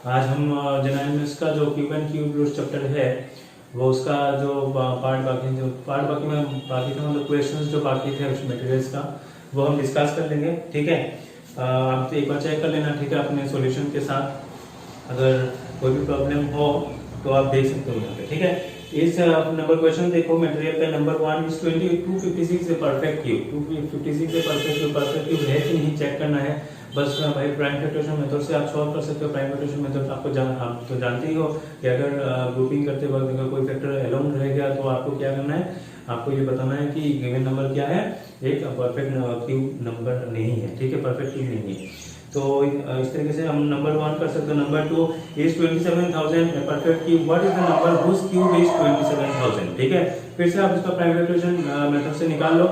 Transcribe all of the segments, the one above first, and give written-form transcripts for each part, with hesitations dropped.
आज हम general maths का जो cube and cube root chapter है वो उसका जो पार्ट बाकी में बाकी थे मतलब क्वेश्चंस जो बाकी थे उस मटेरियल्स का वो हम डिस्कस कर लेंगे। ठीक है, आप एक बार चेक कर लेना। ठीक है, अपने सॉल्यूशन के साथ अगर कोई भी प्रॉब्लम हो तो आप देख सकते हो यहाँ पे। ठीक है, इस नंबर क्वेश्चन देखो, मटेरियल का नंबर 1 इज 256 से परफेक्ट क्यूब। 256 से परफेक्ट क्यूब है कि नहीं चेक करना है। बस भाई प्राइम फैक्टराइजेशन मेथड से आप सॉल्व कर सकते हो। प्राइम फैक्टराइजेशन मेथड आपको आप तो जानते ही हो कि अगर ग्रुपिंग करते वक्त अगर कोई फैक्टर अलोन रह गया तो आपको क्या करना है, आपको ये बताना है कि गिवन नंबर क्या है, एक परफेक्ट क्यूब नंबर नहीं है। ठीक है, परफेक्ट क्यूब नहीं है। तो इस तरीके से हम नंबर 1 कर सकते हैं। Number 2 is 27,000 perfect cube. What is the number whose cube is 27,000। ठीक है, फिर से आप इसका प्राइम फैक्टराइजेशन मेथड से निकाल लो।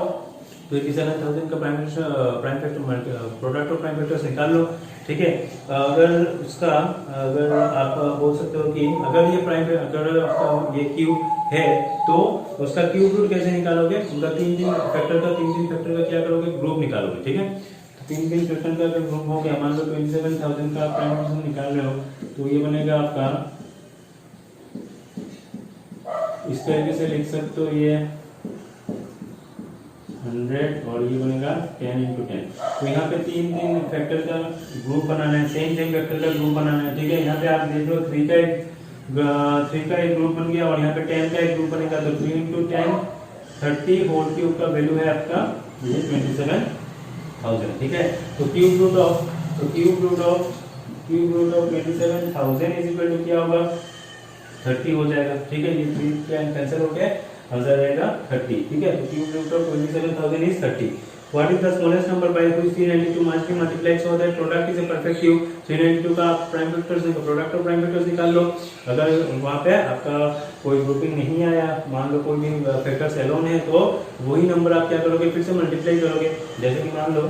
27,000 का प्राइम फैक्टर प्रोडक्ट और प्राइम फैक्टर्स निकाल लो। ठीक है, अगर आप बोल सकते हो कि अगर आपका ये क्यूब है तो उसका क्यूब रूट कैसे निकालोगे, उनका तीन फैक्टर का क्या करोगे, ग्रुप निकालोगे। ठीक है, तीन फैक्टर का अगर ग्रुप हो गया, मान लो 27,000 का प्राइम फैक्टर निकाल रहे हो तो ये बनेगा आपका, इस तरीके से लिख सकते हो, ये 100 और ये बनेगा 10 × 10। तो यहाँ पे तीन फैक्टर का ग्रुप बनाना है, सेम फैक्टर का ग्रुप बनाना है। ठीक है, यहाँ पे आप देख लो 3 का एक ग्रुप बन गया और यहाँ पे 10 का एक ग्रुप बनेगा। तो 3 × 10 30 होल क्यूब का वैल्यू है आपका ये 27,000। ठीक है, तो cube root of 27,000 is equal to क्या होगा, 30 हो जाएगा। ठीक है, ये 3 कैंसिल हो गया, आंसर रहेगा 30। ठीक है, तो cube root of 27,000 is 30। What is the smallest number by which 392 must be multiplied so that product is a perfect cube. 392 का प्राइम फैक्टर्स देखो, प्रोडक्ट और प्राइम फैक्टर्स निकाल लो। अगर वहां पे आपका कोई ग्रुपिंग नहीं आया, मान लो कोई भी फैक्टर्स एलोन है, तो वही नंबर आप क्या करोगे, फिर से मल्टीप्लाई करोगे। जैसे कि मान लो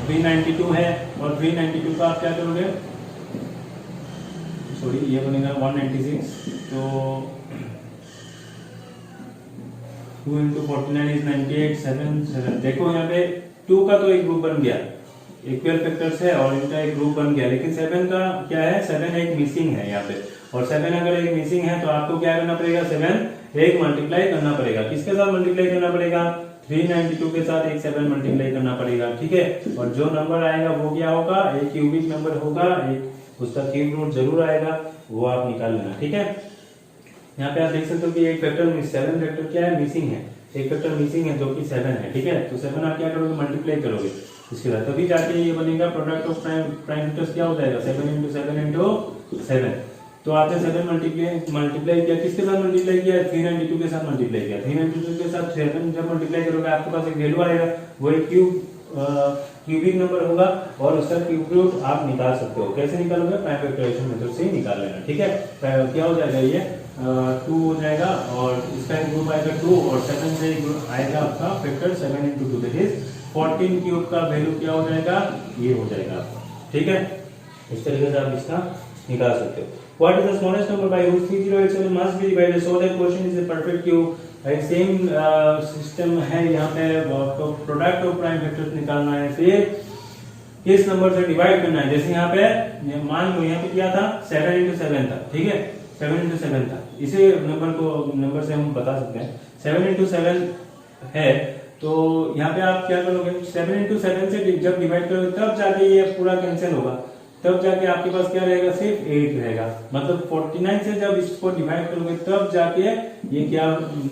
392 है और 392 का आप क्या करोगे, सॉरी ये बनेगा 196। तो 2 × 49 इज 98, 7 देखो यहाँ पे 2 का तो एक ग्रुप बन गया, इक्वल फैक्टर्स है और इनका एक ग्रुप बन गया, लेकिन 7 का क्या है, 7 एक मिसिंग है यहाँ पे। और 7 अगर एक मिसिंग है तो आपको क्या करना पड़ेगा, 7 एक मल्टीप्लाई करना पड़ेगा। किसके साथ मल्टीप्लाई करना पड़ेगा, 392 के साथ एक 7 मल्टीप्लाई करना पड़ेगा। ठीक है, और जो नंबर आएगा वो क्या होगा, एक क्यूबिक नंबर होगा, एक उसका क्यूब रूट जरूर आएगा, वो आप निकाल लेना। ठीक है, यहाँ पे आप देख सकते हो कि एक फैक्टर में 7 फैक्टर क्या है, मिसिंग है, एक फैक्टर मिसिंग है जो कि 7 है। ठीक है, तो 7 आप क्या करोगे, मल्टीप्लाई करोगे इसके बाद, तभी जाके ये बनेगा प्रोडक्ट ऑफ प्राइम फैक्टर्स क्या हो जाएगा, 7 × 7 × 7। तो आपने 7 मल्टीप्लाई किया, किसके साथ मल्टीप्लाई किया, 392 के साथ मल्टीप्लाई किया। 392 के साथ 7 जब मल्टीप्लाई करोगे आपके पास एक वैल्यू आएगा, वो एक क्यूबिक नंबर होगा और उसका क्यूब रूट आप निकाल सकते हो। कैसे निकालोगे, प्राइम फैक्टराइजेशन मेथड से ही निकाल लेना। ठीक है, क्या हो जाएगा, ये 2 हो जाएगा और इसका एक ग्रुप आएगा 2 और 7 से आएगा आपका फैक्टर 7 × 2 दैट इज 14 क्यूब का वैल्यू क्या हो जाएगा, ये हो जाएगा आपका। ठीक है, इस तरीके से आप इसका निकाल सकते हो। What is the smallest number by which 3087 must be divided so that question is a perfect cube. एक सेम सिस्टम है, यहाँ पे आपको प्रोडक्ट और प्राइम फैक्टर्स निकालना है, फिर किस नंबर से डिवाइड करना है। जैसे यहाँ पे मान लो यहाँ पे क्या था, 7 × 7 था। ठीक है, 7 × 7 था, इसे नंबर से हम बता सकते हैं 7 × 7 है। तो यहाँ पे आप क्या करोगे, 7 × 7 से जब डिवाइड करोगे तब जाके ये पूरा कैंसिल होगा, तब जाके आपके पास क्या रहेगा, सिर्फ 8 रहेगा। मतलब 49 से जब इसको डिवाइड करोगे तब जाके ये क्या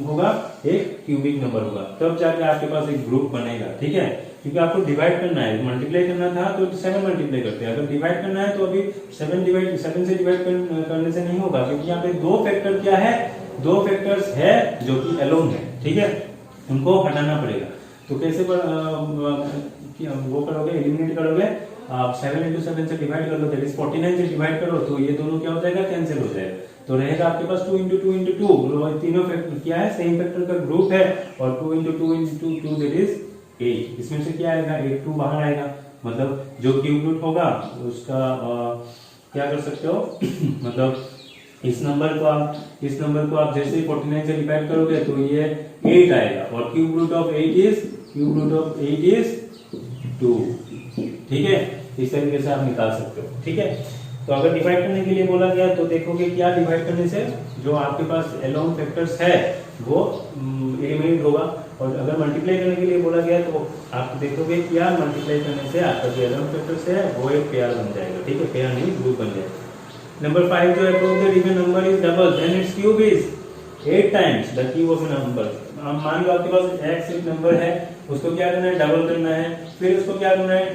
होगा, एक क्यूबिक नंबर होगा, तब जाके आपके पास एक ग्रुप बनेगा। ठीक है, क्योंकि आपको डिवाइड करना है, मल्टीप्लाई करना था तो 7 मल्टीप्लाई करते हैं, अगर डिवाइड करना है तो अभी 7 से डिवाइड करने से नहीं होगा, क्योंकि यहाँ पे दो फैक्टर क्या है, दो फैक्टर्स है जो कि एलोन है। ठीक है, उनको हटाना पड़ेगा। तो कैसे वो करोगे, एलिमिनेट करोगे, आप 7 × 7 से डिवाइड कर लो, दैट इज 49 से डिवाइड करो तो ये दोनों क्या हो जाएगा, कैंसिल हो जाएगा। तो रहेगा आपके पास 2 × 2 × 2, तीनों फैक्टर क्या है, सेम फैक्टर का ग्रुप है और 2 × 2 × 2 दैट इज 8। इसमें से क्या आएगा, 8 2 बाहर आएगा, मतलब जो क्यूब रूट होगा उसका क्या कर सकते हो मतलब इस नंबर को आप जैसे ही 49 से डिवाइड करोगे तो ये 8 आएगा और क्यूब रूट ऑफ 8 इज 2। ठीक है, इस तरीके से आप निकाल सकते हो। ठीक है, तो अगर डिवाइड करने के लिए बोला गया तो देखोगे क्या डिवाइड करने से जो आपके पास एलोन फैक्टर्स है वो एलिमिनेट होगा, और अगर मल्टीप्लाई करने के लिए बोला गया तो आप देखोगे क्या मल्टीप्लाई करने से आपका जो एलोन फैक्टर्स है वो एक पेयर बन जाएगा, ठीक है, पेयर नहीं ग्रुप बन जाएगा। नंबर 5 जो है prove that if a number is double then its cube is 8 times the cube of a number. मान लो आपके पास x एक नंबर है, उसको क्या करना है, डबल करना है, फिर उसको क्या करना है,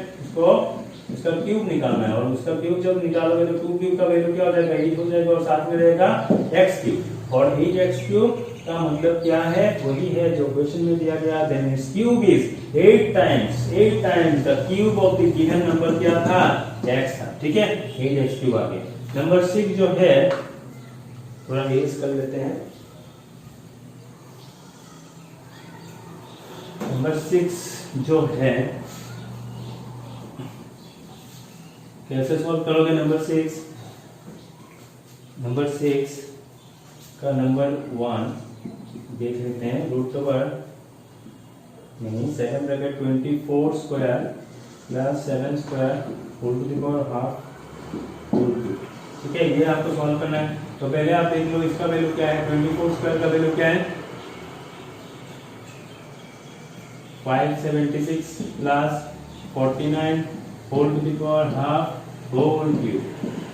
उसका क्यूब निकालना है, और उसका क्यूब जब निकालोगे तो 2 क्यूब का वैल्यू क्या हो जाएगा, 8 हो जाएगा, और साथ में रहेगा x क्यूब, और 8x क्यूब का मतलब क्या है, वही है जो क्वेश्चन में दिया गया, then its cube is 8 times the cube of the given number क्या था, x था, ठीक है, 8x क्यूब आ गया। नंबर 6 जो है थोड़ा रेस कर लेते हैं। नंबर 6 जो है कैसे सॉल्व करोगे नंबर 6? नंबर 6 का नंबर 1 देख लेते हैं, रूट ओवर नहीं 7 bracket 24 square plus 7 square whole to the power half whole cube, ठीक है, ये आपको सॉल्व करना है। तो पहले आप देख लो इसका वैल्यू क्या है, 24 स्क्वायर का वैल्यू क्या है 576 plus 49 whole to the power half whole cube,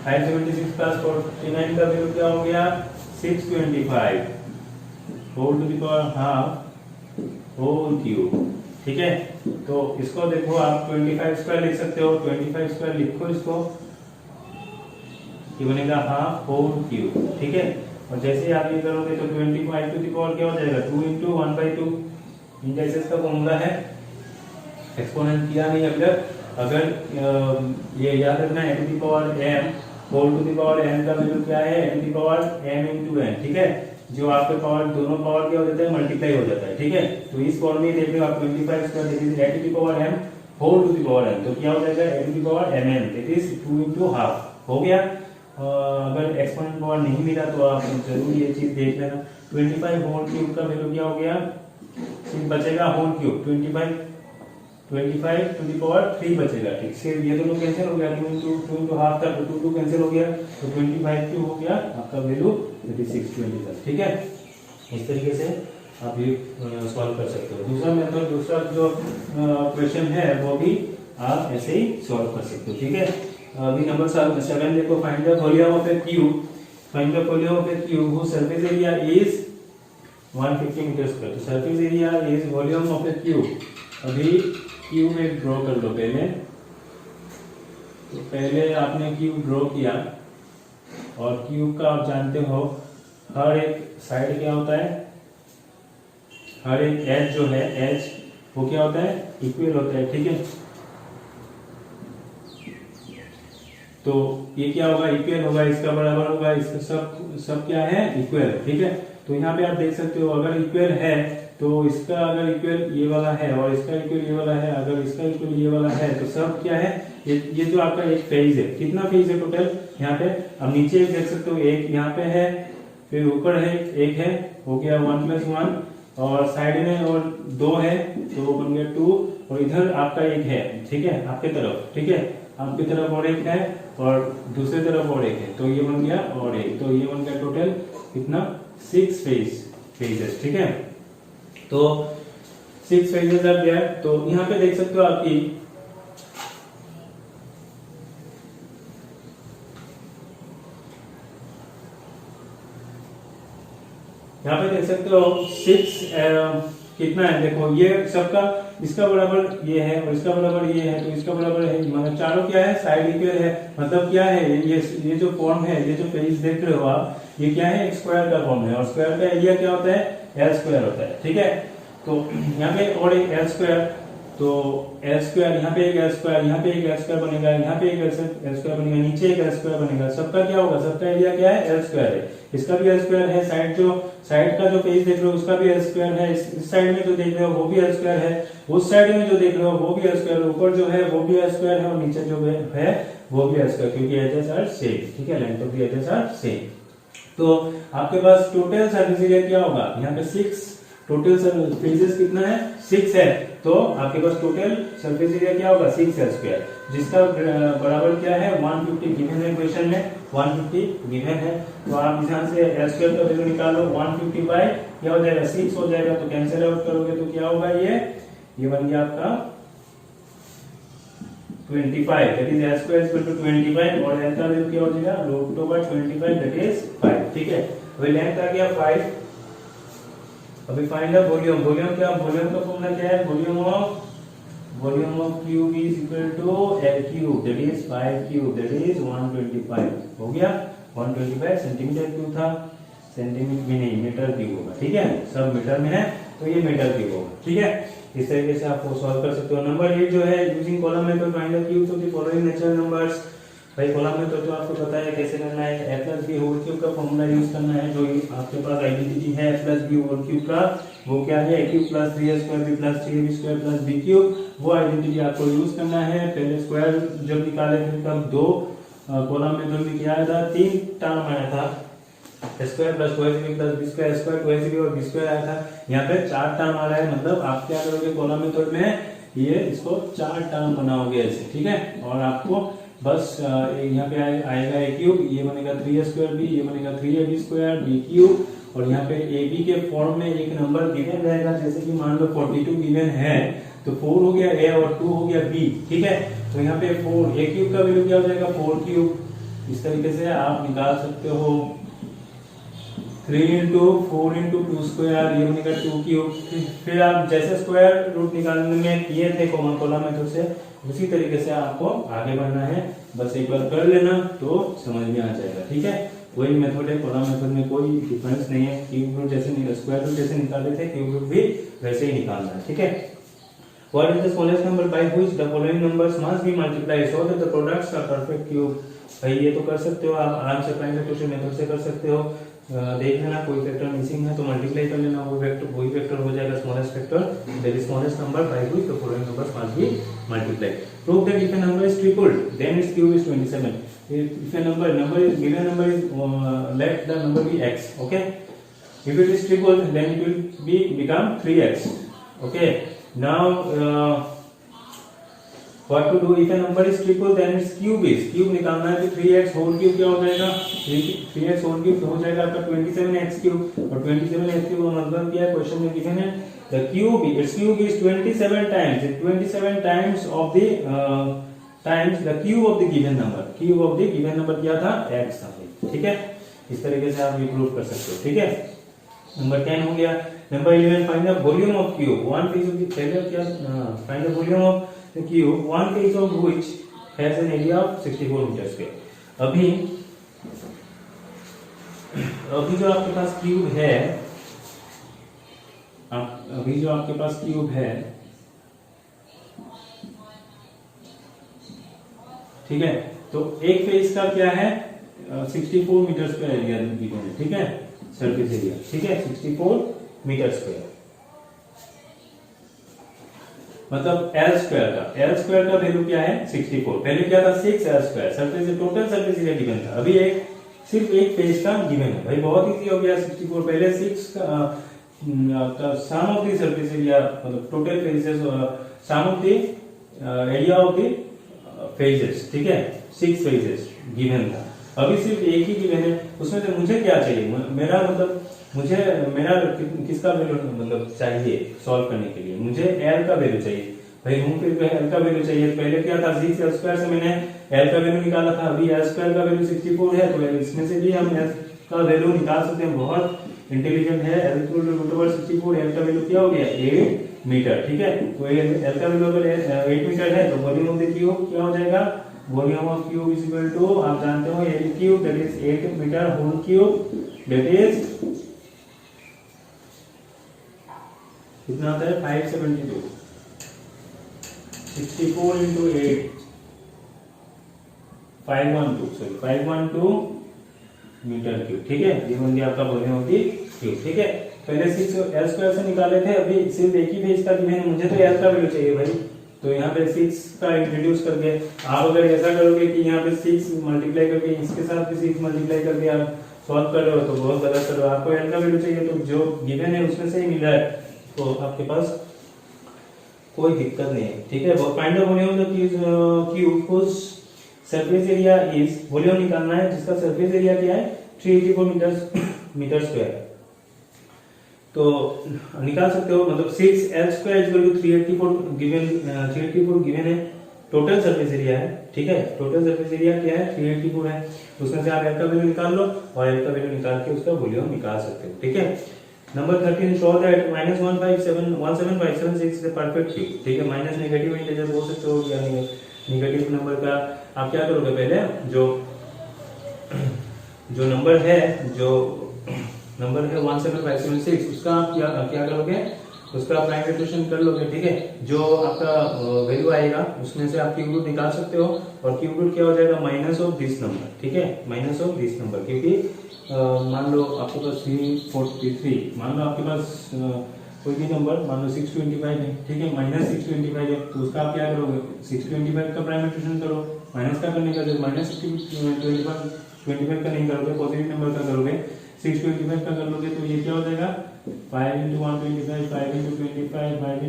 576 plus 49 का वैल्यू क्या हो गया 625 whole to the power half whole cube, ठीक है। तो इसको देखो आप 25 स्क्वायर लिख सकते हो, 25 स्क्वायर लिखो इसको, ये बनेगा हाफ होल क्यूब, ठीक है। और जैसे ही आप ये करोगे तो 25 टू द पावर क्या हो जाएगा 2 into 1/2, इंडाइसेस का फॉर्मूला है, एक्सपोनेंट किया नहीं अभी तक। अगर ये याद रखना है to the power m whole to the power n का वैल्यू क्या है n to the power m into n, ठीक है, जो आपके पावर दोनों पावर क्या हो जाता है मल्टीप्लाई हो जाता है, ठीक है। तो इस फॉर्म में देख रहे हो आप 25 square this is a to the power m whole to the power n, तो क्या हो जाएगा a to the power mn, that is 2 into half हो गया। अगर एक्सपोनेंट पावर नहीं मिला तो आप जरूर ये चीज देख लेना, 25 होल क्यूब का वैल्यू क्या हो गया, सिर्फ बचेगा whole cube 25 to the power 3 बचेगा, ठीक, सिर्फ ये दोनों कैंसिल हो गया, 2 into हाफ था तो 2 कैंसिल हो गया, तो 25 क्यूब हो गया आपका वैल्यू 3620, ठीक है। इस तरीके से आप ये सॉल्व कर सकते हो। दूसरा मेथड, दूसरा जो क्वेश्चन है वो भी आप ऐसे ही सॉल्व कर सकते हो, ठीक है। अभी नंबर 7 देखो, find the volume of a cube, find the volume of a cube whose surface area is 150 metre square. तो surface area is volume of a cube. अभी क्यूब एक ड्रॉ कर लो पहले, तो पहले आपने क्यूब ड्रॉ किया, और क्यूब का आप जानते हो हर एक साइड क्या होता है, हर एक एज जो है एज वो क्या होता है इक्वल होता है, ठीक है। तो ये क्या होगा इक्वल होगा, इसका बराबर होगा, इसका सब क्या है इक्वल, ठीक है। तो यहाँ पे आप देख सकते हो अगर इक्वल है तो इसका अगर इक्वल ये वाला है और इसका इक्वल ये वाला है, अगर इसका इक्वल ये वाला है तो सब क्या है, ये जो आपका एक फेज है, कितना फेज है टोटल यहाँ पे, अब नीचे देख सकते हो एक यहाँ पे है, फिर ऊपर है एक है, हो गया 1 + 1, और साइड में और 2 है तो वो बन गया 2, और इधर आपका एक है, ठीक है, आपके तरफ, ठीक है, आपकी तरफ और एक है और दूसरी तरफ और एक है, तो ये बन गया और एक, तो ये बन गया टोटल कितना 6 फेजेस, ठीक है। तो 6 फेजेस आ गया। तो यहाँ पे देख सकते हो आपकी यहाँ पे देख सकते हो 6 कितना है, देखो ये सबका इसका बराबर ये है और इसका बराबर ये है, तो इसका बराबर है, मतलब चारों क्या है साइड इक्वल है, मतलब क्या है ये जो फॉर्म है, ये जो पेज देख रहे हो आप, ये क्या है एक स्क्वायर का फॉर्म है, और स्क्वायर का एरिया क्या होता है एल स्क्वायर होता है, ठीक है। तो यहाँ पे और एक एल स्क्वायर, तो एल स्क्वायर यहाँ पे एक एल स्क्वायर, यहाँ पे एक एल स्क्वायर बनेगा, यहाँ पे एक एल स्क्वायर बनेगा, नीचे एक एल स्क्वायर बनेगा, सबका क्या होगा, सबका एरिया क्या है एल स्क्वायर है, इसका भी एल स्क्वायर है, साइड का जो पेज देख रहे हो उसका भी एल स्क्वायर है, इस साइड में जो देख रहे हो वो भी एल स्क्वायर है, उस साइड में जो देख रहे हो वो भी एल स्क्वायर, ऊपर जो है वो भी एल स्क्वायर है, और नीचे जो है वो भी एल स्क्वायर, क्योंकि एजेस आर सेम, ठीक है, length of the edges are same. तो आपके पास टोटल सरफेस एरिया क्या होगा, यहाँ पे 6 टोटल फेजेस कितना है 6 है, तो आपके पास टोटल सरफेस एरिया क्या होगा 6 स्क्वायर, जिसका बराबर क्या है 150 गिवन है क्वेश्चन में, 150 गिवन है। तो आप यहाँ से एल स्क्वायर का वैल्यू निकालो, 150 बाय क्या हो जाएगा 6 हो जाएगा, तो कैंसिल आउट करोगे तो क्या होगा ये बन गया आपका 25, that is L square equal to 25 और एल का वैल्यू क्या हो जाएगा रूट ओवर 25 दैट इज 5। ठीक है, अभी लेंथ आ गया 5। अभी फाइंड द वॉल्यूम, वॉल्यूम का फॉर्मूला क्या है, volume of cube is equal to L cube that is 5 cube that is 125 हो गया, 125 सेंटीमीटर क्यूब था, सेंटीमीटर भी नहीं मीटर क्यूब होगा। ठीक है, सब मीटर में है तो ये मीटर क्यूब होगा। ठीक है, इस तरीके से आप सॉल्व कर सकते हो। नंबर 8 जो है using column method find the cubes of the following natural numbers. भाई कॉलम मेथड तो आपको पता है कैसे करना है, a plus B whole cube का फॉर्मूला यूज करना है, जो आपके पास आइडेंटिटी है a plus B whole cube का, वो क्या है a cube plus 3a square b plus 3ab square plus b cube, वो आइडेंटिटी आपको यूज करना है। पहले स्क्वायर जब निकाले थे तब दो कॉलम मेथड में क्या आया था, 3 टर्म आया था, square plus 2ab plus b square square 2ab और b स्क्वायर आया था। यहाँ पे 4 टर्म आ रहा है, मतलब आप क्या करोगे कॉलम मेथड में ये इसको 4 टर्म बनाओगे ऐसे। ठीक है, और आपको बस यहाँ पे आएगा a क्यूब, ये बनेगा 3a स्क्वायर b, ये बनेगा 3ab स्क्वायर b क्यूब, और यहाँ पे ab के फॉर्म में एक नंबर गिवन रहेगा, जैसे कि मान लो 42 गिवन है तो 4 हो गया a और 2 हो गया b। ठीक है, तो यहाँ पे 4 a क्यूब का वैल्यू क्या हो जाएगा 4 क्यूब। इस तरीके से आप निकाल सकते हो 3 into 4 into 2 स्क्वायर, ये बनेगा 2 क्यूब। फिर आप जैसे स्क्वायर रूट निकालने में किए थे कॉलम मेथड से, उसी तरीके से आपको आगे बढ़ना है, बस एक बार कर लेना तो समझ में आ जाएगा। ठीक है, वही मेथड है, कॉलम मेथड में कोई डिफरेंस नहीं है, क्यूब रूट जैसे स्क्वायर रूट जैसे निकाले थे क्यूब रूट भी वैसे ही निकालना है। ठीक है, what is the smallest number by which the following numbers must be multiplied so that the products are perfect cube. भाई ये तो कर सकते हो आप आराम से, प्राइमरी क्वेश्चन मेथड से कर सकते हो। देख लेना कोई फैक्टर मिसिंग है तो मल्टीप्लाई कर लेना, वही फैक्टर हो जाएगा smallest factor, that is smallest number by which the following numbers must be multiplied. Prove that if a number is tripled then its cube is 27. If a number is given number is let the number be x. Okay, if it is tripled then it will become 3x. Okay, now what to do if a number is triple then its cube निकालना है, तो 3x whole cube क्या हो जाएगा, 3x whole cube हो जाएगा आपका 27x cube, और 27x क्यूब का मतलब क्या है क्वेश्चन में गिवन है, the cube its cube is 27 times, 27 times of the times the cube of the given number, cube of the given number क्या था x था। ठीक है, इस तरीके से आप ये प्रूव कर सकते हो। ठीक है, नंबर 10 हो गया। Number 11 find the volume of cube, one face of the पहले क्या find the volume of the cube one face of which has an area of 64 metre square. अभी जो आपके पास क्यूब है, अभी जो आपके पास क्यूब है, ठीक है, तो एक फेस का क्या है 64 मीटर स्क्वायर एरिया गिवन है। ठीक है, सरफेस एरिया, ठीक है 64 मीटर स्क्वायर, मतलब एल स्क्वायर का वैल्यू क्या है 64, पहले क्या था 6 L square, surface total surface area given था, अभी सिर्फ एक फेस का गिवन है। भाई बहुत इजी हो गया, 64 पहले 6 का sum of the surface area, मतलब total faces sum of the area of the faces. ठीक है, 6 फेसेस गिवन था, अभी सिर्फ एक ही गिवन है, उसमें से मुझे क्या चाहिए, मेरा मतलब मुझे मेरा किसका वैल्यू मतलब चाहिए सॉल्व करने के लिए, मुझे एल का वैल्यू चाहिए। भाई होम पेज पे एल का वैल्यू चाहिए, पहले क्या था 6 एल स्क्वायर से मैंने एल का वैल्यू निकाला था, अभी एल स्क्वायर का वैल्यू 64 है, तो इसमें से भी हम एल का वैल्यू निकाल सकते हैं, बहुत इंटेलिजेंट है। L equal to root over 64, L का वैल्यू क्या हो गया 8 मीटर। ठीक है, तो एल का वैल्यू अगर 8 मीटर है तो वॉल्यूम ऑफ द क्यूब क्या हो जाएगा, volume of cube is equal to आप जानते हो L cube that is 8 metre whole cube, that is कितना आता है 572, 64 into 8 512 मीटर क्यूब। ठीक है, ये बन गया आपका वॉल्यूम ऑफ द क्यूब। ठीक है, पहले 6 एल स्क्वायर से निकाले थे, अभी सिर्फ एक ही फेस का गिवन है, मुझे तो एल का वैल्यू चाहिए भाई, तो यहाँ पे 6 का इंट्रोड्यूस करके आप अगर ऐसा करोगे कि यहाँ पे 6 मल्टीप्लाई करके इसके साथ भी 6 मल्टीप्लाई करके आप सॉल्व कर रहे हो तो बहुत गलत कर रहे हो। आपको एल का वैल्यू चाहिए तो जो गिवन है उसमें से ही मिल रहा है, तो आपके पास कोई दिक्कत नहीं है, ठीक है। Find the volume the cube whose surface area is, volume निकालना है जिसका सरफेस एरिया क्या है 384 मीटर स्क्वायर। तो निकाल सकते हो, मतलब 6L² 384 गिवन है, टोटल सरफेस एरिया है, ठीक है। टोटल सरफेस एरिया क्या है 384 है, उसमें से आप एल का वैल्यू निकाल लो और एल का वैल्यू निकाल के उसका वॉल्यूम निकाल सकते हो, ठीक है। Number 13 show that -17576 is the perfect cube, ठीक है। माइनस नेगेटिव इंटीजर बोल सकते हो, यानी नेगेटिव नंबर का आप क्या करोगे, पहले जो नंबर है 17576 उसका आप क्या करोगे, उसका प्राइम रेडिएशन कर लोगे, ठीक है। जो आपका वैल्यू आएगा उसमें से आप क्यूब रूट निकाल सकते हो, और क्यूब रूट क्या हो जाएगा माइनस ऑफ दिस नंबर, ठीक है, माइनस ऑफ दिस नंबर। क्योंकि मान लो आपके पास 343, मान लो आपके पास कोई भी नंबर, मान लो 625 है, ठीक है, माइनस 625 है, तो उसका आप क्या करोगे 625 का प्राइम रेडिएशन करो, माइनस का करने का जब माइनस 625 का नहीं करोगे, पॉजिटिव नंबर का करोगे, 625 का कर लोगे तो ये क्या हो जाएगा 5 × 125, 5 × 25, 5 ×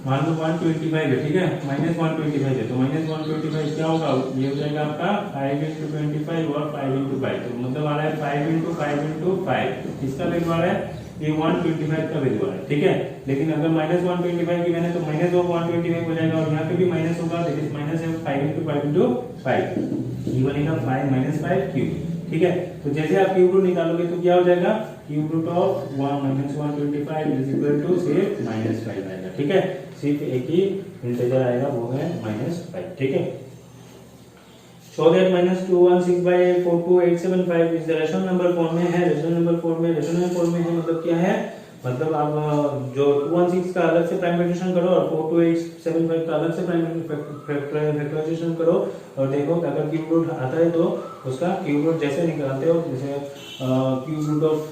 मान लो 125 है, ठीक है, माइनस 125 है, तो माइनस 125 क्या होगा, ये हो जाएगा आपका 5 × 25 और 5 × 5, तो मतलब आ रहा है 5 × 5 × 5, इसका वैल्यू आ रहा है ये 125 का वैल्यू आ रहा है, ठीक है। लेकिन अगर माइनस 125 की मैंने तो माइनस ऑफ 125 हो जाएगा, और यहाँ पे भी माइनस होगा, दैट इज माइनस 5 × 5 × 5, ये बनेगा 5 - 5 क्यूब, ठीक है। तो जैसे आप क्यूब रूट निकालोगे तो क्या हो जाएगा, cube root of 1 - 125 is equal to सिर्फ -5 आएगा, ठीक है। सिर्फ एक ही इंटीजर आएगा, वो है -5, ठीक है। Show that -216/42875 is the rational number form में है, रेशनल नंबर फॉर्म में है, मतलब क्या है, मतलब आप जो 216 का अलग से प्राइम रेडिएशन करो और 42875 का अलग से प्राइम फैक्टराइजेशन करो, और देखो अगर क्यूब रूट आता है तो उसका क्यूब रूट जैसे निकालते हो, जैसे क्यूब रूट ऑफ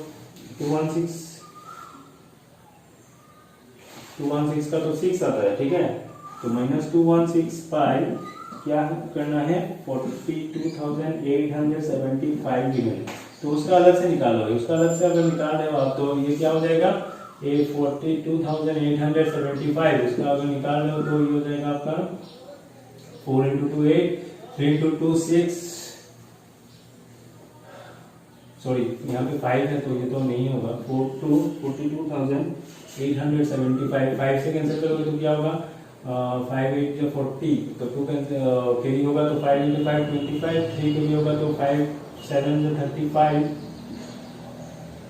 216 का तो 6 आता है, ठीक है। तो -216 क्या करना है 42,875 गिवन, तो उसका अलग से निकालो, उसका अलग से अगर निकाल रहे हो आप तो ये क्या हो जाएगा, ये 42,875, उसका अगर निकाल रहे हो तो ये हो जाएगा आपका 4 × 2 8, 3 × 2 6, सॉरी यहाँ पे 5 है तो ये तो नहीं होगा, 42,875, 5 से कैंसिल करोगे तो क्या होगा 5 × 8 40, तो 2 कैरी होगा तो 5 × 5 25, 3 कैरी होगा तो 5 7 35,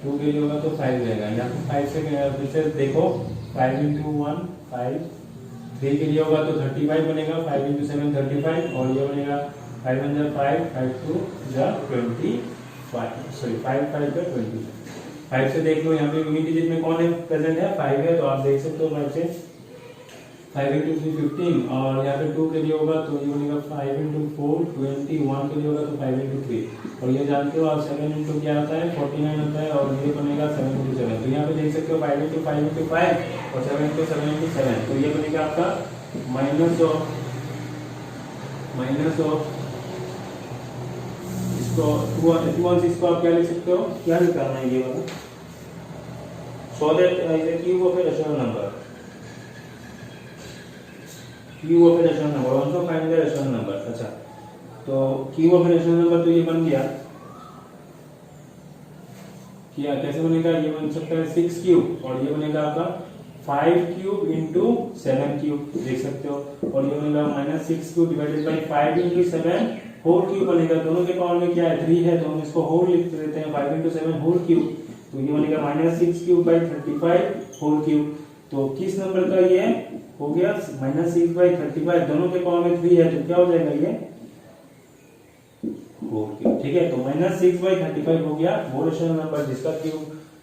2 कैरी होगा तो 5 रहेगा। यहाँ पे 5 से फिर से देखो 5 × 1 5, 3 कैरी होगा तो 35 बनेगा, 5 × 7 35, और ये बनेगा 5 × 5 5 2 25, सॉरी 5 5 25। 5 से देख लो यहाँ पे यूनिट डिजिट में कौन है प्रेजेंट है, 5 है, तो आप देख सकते हो 5 से 5 × 3 15, और यहाँ पे 2 के लिए होगा तो ये बनेगा 5 × 4 20, 1 के लिए होगा तो 5 × 3, और ये जानते हो आप 7 × क्या होता है 49 होता है, और ये बनेगा 7 × 7, तो यहाँ पे देख सकते हो 5 × 5 × 5 और 7 × 7 × 7, तो ये बनेगा आपका माइनस ऑफ इसको 216 को आप क्या लिख सकते हो, क्या निकालना है ये वाला, so that is a cube of a rational number, cube of a rational number, also find the rational number. अच्छा, तो cube of a rational number तो ये बन गया, क्या कैसे बनेगा, ये बन सकता है 6 क्यूब, और ये बनेगा आपका 5 क्यूब इंटू 7 क्यूब, देख सकते हो, और ये बनेगा -6 cube divided by 5 × 7 whole cube बनेगा, दोनों के पावर में क्या है 3 है, तो हम इसको होल लिख देते हैं 5 × 7 होल क्यूब, तो ये बनेगा -6 क्यूब बाई 35 होल क्यूब। तो किस नंबर का ये हो गया -6 बाई 35, दोनों के पावर में 3 है, तो क्या हो जाएगा ये होल क्यूब, ठीक है। तो -6 बाई 35 हो गया वो रेशनल नंबर जिसका क्यूब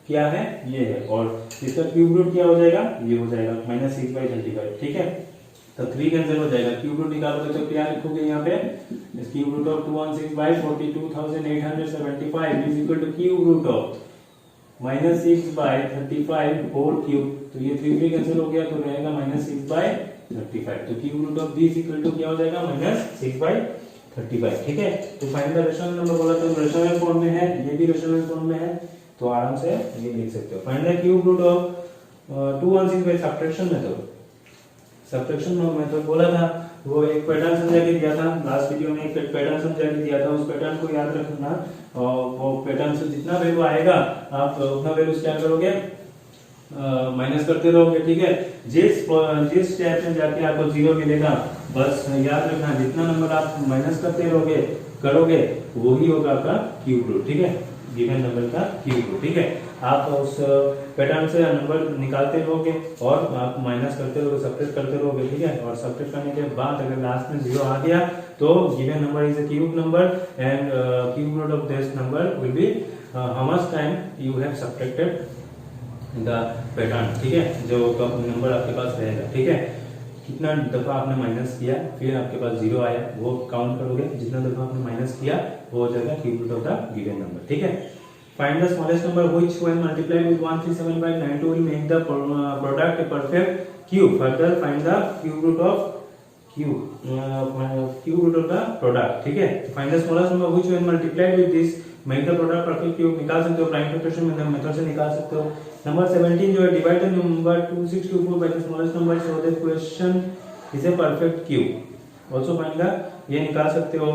क्या है ये है, और इसका क्यूब रूट क्या हो जाएगा, ये हो जाएगा -6 बाई 35, ठीक है। तो 3 कैंसिल हो जाएगा, क्यूब रूट निकालोगे तो क्या लिखोगे यहाँ पे, cube root of 216/42,875 is equal to cube root of -6 by 35 whole cube, तो ये 3 कैंसिल हो गया तो रहेगा -6 बाई 35, तो cube root of this equal to क्या हो जाएगा -6 बाई 35, ठीक है। तो फाइंड द रेशनल नंबर बोला तो रेशनल फॉर्म में है, ये भी रेशनल फॉर्म में है, तो आराम से ये लिख सकते हो। Find the cube root of 2 once is by subtraction method. Subtraction method बोला था, वो एक पैटर्न समझा के दिया था लास्ट वीडियो में, एक पैटर्न समझा के दिया था, उस पैटर्न को याद रखना और वो पैटर्न से जितना वैल्यू आएगा आप उतना वैल्यू क्या करोगे, माइनस करते रहोगे, ठीक है। जिस स्टेप में जाके आपको 0 मिलेगा, बस याद रखना जितना नंबर आप माइनस करते रहोगे करोगे वही होगा आपका क्यूब रूट, ठीक है, गिवन नंबर का क्यूब रूट, ठीक है। आप उस पैटर्न से नंबर निकालते रहोगे और आप माइनस करते रहोगे, सब्ट्रैक्ट करते रहोगे, ठीक है। और सब्ट्रैक्ट करने के बाद अगर लास्ट में 0 आ गया तो given number is a cube number and cube root of this number will be how much time you have subtracted the pattern, ठीक है, जो नंबर आपके पास रहेगा, ठीक है। कितना दफा आपने माइनस किया फिर आपके पास 0 आया वो काउंट करोगे, जितना दफा आपने माइनस किया वो हो जाएगा cube root of the given number, ठीक है। Find the smallest number which when multiplied with 137 by 92 will make the product a perfect cube. Further find the cube root of the product, ठीक है। Find the smallest number which when multiplied with this make the product perfect cube. निकाल सकते हो prime factorisation method से निकाल सकते हो। Number 17 जो है divide the number 2624 by the smallest number so the question is a perfect cube. Also find the ये निकाल सकते हो।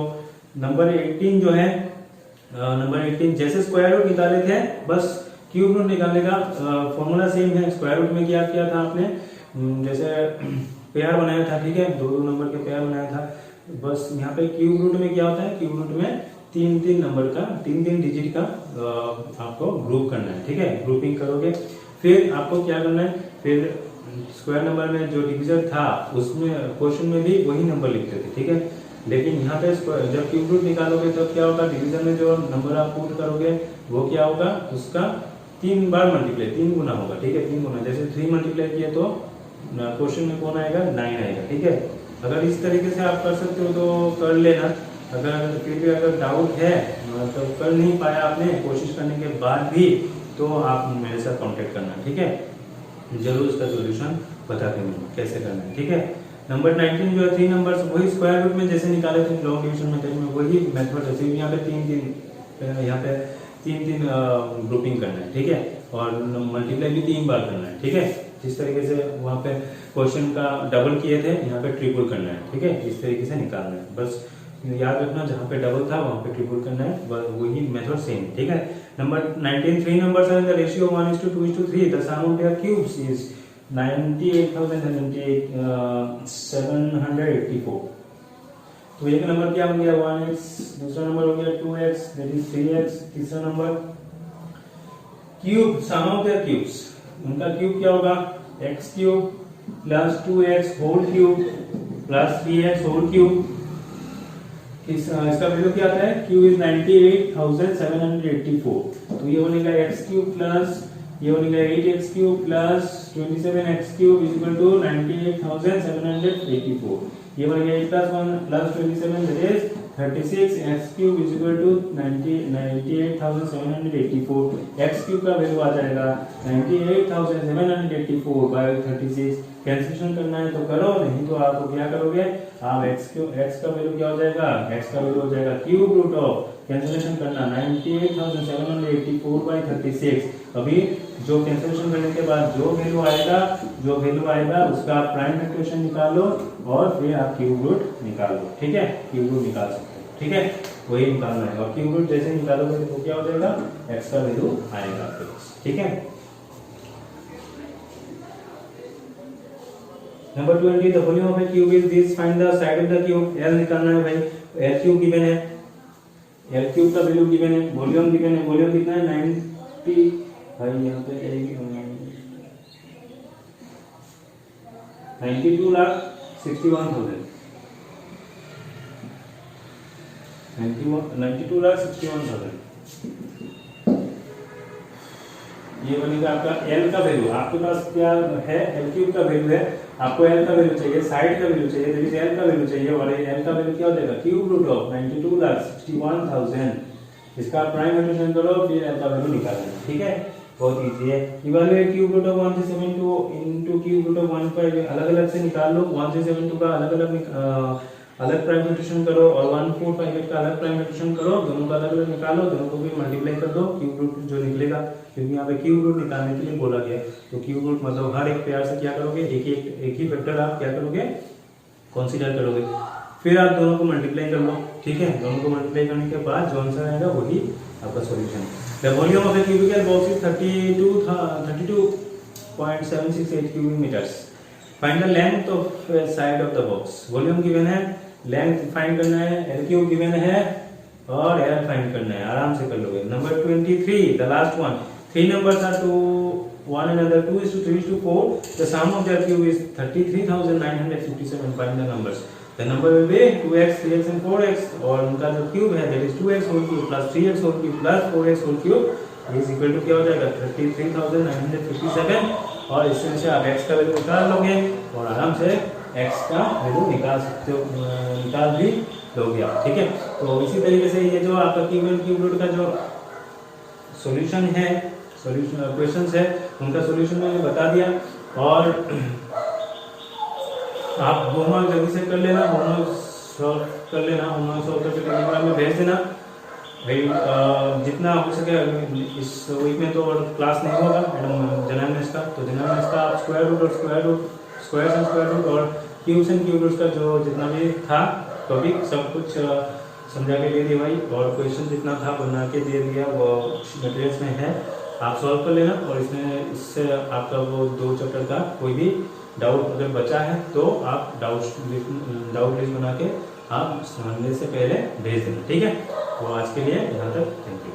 नंबर 18 जो है नंबर 18 जैसे स्क्वायर रूट निकाले थे बस क्यूब रूट निकालने का फॉर्मूला सेम है। स्क्वायर रूट में क्या किया था आपने, जैसे पेयर बनाया था, ठीक है, दो नंबर के पेयर बनाया था, बस यहाँ पे क्यूब रूट में क्या होता है, क्यूब रूट में 3 नंबर का 3 डिजिट का आपको ग्रुप करना है, ठीक है। ग्रुपिंग करोगे फिर आपको क्या करना है, फिर स्क्वायर नंबर में जो डिविजन था उसमें क्वेश्चन में भी वही नंबर लिखते थे, ठीक है। लेकिन यहाँ पे जब क्यूब रूट निकालोगे तो क्या होगा, डिवीजन में जो नंबर आप पुट करोगे वो क्या होगा, उसका 3 बार मल्टीप्लाई 3 गुना होगा, ठीक है, 3 गुना। जैसे 3 मल्टीप्लाई किए तो क्वेश्चन में कौन आएगा, 9 आएगा, ठीक है। अगर इस तरीके से आप कर सकते हो तो कर लेना। अगर फिर भी अगर डाउट है तो कर नहीं पाया आपने कोशिश करने के बाद भी, तो आप मेरे साथ कॉन्टेक्ट करना, ठीक है, जरूर इसका सोल्यूशन बताते हैं कैसे करना है, ठीक है। नंबर 19 जो है 3 नंबर्स वही स्क्वायर रूट में जैसे निकाले थे लॉन्ग डिवीजन मेथड में वही मेथड जैसे यहाँ पे 3 ग्रुपिंग करना है, ठीक है, और मल्टीप्लाई भी 3 बार करना है, ठीक है। जिस तरीके से वहाँ पे क्वेश्चन का डबल किए थे यहाँ पे ट्रिपल करना है, ठीक है, इस तरीके से निकालना है। बस याद रखना जहाँ पे डबल था वहाँ पे ट्रिपल करना है, वही मेथड सेम, ठीक है। Number 19 3 numbers are in the ratio 1:2:3 the sum of their cubes is 784। तो एक नंबर क्या बन गया 1x, दूसरा नंबर हो गया 2x, दैट इज 3x, तीसरा number cube sum of their cubes, उनका क्यूब क्या होगा x cube plus 2x whole cube plus 3x whole cube. इसका वैल्यू क्या आता है, q इज 98,784। तो ये बनेगा x क्यूब प्लस ये बनेगा 8x cube plus 27x cube is equal to 98,784। ये बनेगा 8 plus 1 plus 27 that is 36x cube is equal to 98,784। x cube का वैल्यू आ जाएगा 98,784 बाय 36। कैंसिलेशन करना है तो करो, नहीं तो आपको क्या करोगे आप x का वैल्यू क्या हो जाएगा, x का वैल्यू हो जाएगा क्यूब रूट ऑफ, कैंसिलेशन करना 98,784 बाय 36। अभी जो कैंसिलेशन करने के बाद जो वैल्यू आएगा उसका आप प्राइम फैक्टराइजेशन निकालो और फिर आप क्यूब रूट निकाल लो, ठीक है, क्यूब रूट निकाल सकते हो, ठीक है, वही निकालना है। और क्यूब रूट जैसे निकालोगे तो क्या हो जाएगा, x का वैल्यू आएगा आपके पास, ठीक है। Number 20 the volume of a cube is this, find the side of the cube. L निकालना है भाई, L क्यूब गिवन है, L क्यूब का वैल्यू गिवन है, वॉल्यूम गिवन है, वॉल्यूम कितना है 90 भाई यहाँ पे 92,61,000 ये बनेगा आपका L का वैल्यू। आपके पास क्या है, L क्यूब का वैल्यू है, आपको L का वैल्यू चाहिए, साइड का वैल्यू चाहिए, तो L का वैल्यू चाहिए और L का वैल्यू क्या हो जाएगा क्यूब रूट ऑफ 92,61,000। इसका प्राइम फैक्टराइजेशन करो फिर L का वैल्यू निकालना, ठीक है, बहुत इजी है। Evaluate cube root of 1372 into cube root of 15 अलग-अलग से निकाल लो, 1372 का अलग-अलग अलग प्राइम मेडिटेशन करो और 1458 का अलग प्राइम मेडिटेशन करो, दोनों का अलग अलग निकालो, दोनों को भी मल्टीप्लाई कर दो, क्यूब रूट जो निकलेगा, क्योंकि यहाँ पे क्यूब रूट निकालने के लिए बोला गया है। तो क्यूब रूट मतलब हर एक पेयर से क्या करोगे, एक ही वेक्टर आप क्या करोगे, कंसीडर करोगे, फिर आप दोनों को मल्टीप्लाई कर लो, ठीक है। दोनों को मल्टीप्लाई करने के बाद जो आंसर आएगा वही आपका solution. The volume of the cubical box is 32.768 cubic metres. Find the length of side of the box. Volume given है, लेंथ फाइंड करना है, एल क्यूब गिवन है और एल फाइंड करना है, आराम से कर लोगे। Number 23, the last one, 3 numbers are to one another, 2:3:4, the sum of their cube is 33,957. Find the numbers. The number will be 2x, 3x and 4x, और उनका जो क्यूब है that is 2x whole cube plus 3x whole cube plus 4x whole cube is equal to क्या हो जाएगा 33,957, और इसमें से आप x का वैल्यू निकाल लोगे और आराम से x का वैल्यू निकाल सकते हो, निकाल भी लोगे आप, ठीक है। तो इसी तरीके से ये जो आपका क्यूब रूट का जो सॉल्यूशन है, सॉल्यूशन क्वेश्चंस है, उनका सॉल्यूशन मैंने बता दिया। और आप होमवर्क जल्दी से कर लेना, होमवर्क सॉल्व कर लेना, होमवर्क सॉल्व करके टेलीग्राम में भेज देना भाई। जितना हो सके इस वीक में तो क्लास नहीं होगा मैडम जनरल मैथ्स का, तो जनरल मैथ्स का आप स्क्वायर रूट और square root, square and square root और क्यूब्स एंड क्यूब रूट्स का जो जितना भी था टॉपिक सब कुछ समझा के दे दिया भाई, और क्वेश्चन जितना था बना के दे दिया वो मटेरियल्स में है, आप सॉल्व कर लेना। और इससे आपका वो 2 चैप्टर का कोई भी डाउट अगर बचा है तो आप डाउट लिस्ट बना के आप समझने से पहले भेज देना, ठीक है। तो आज के लिए यहाँ तक, थैंक यू।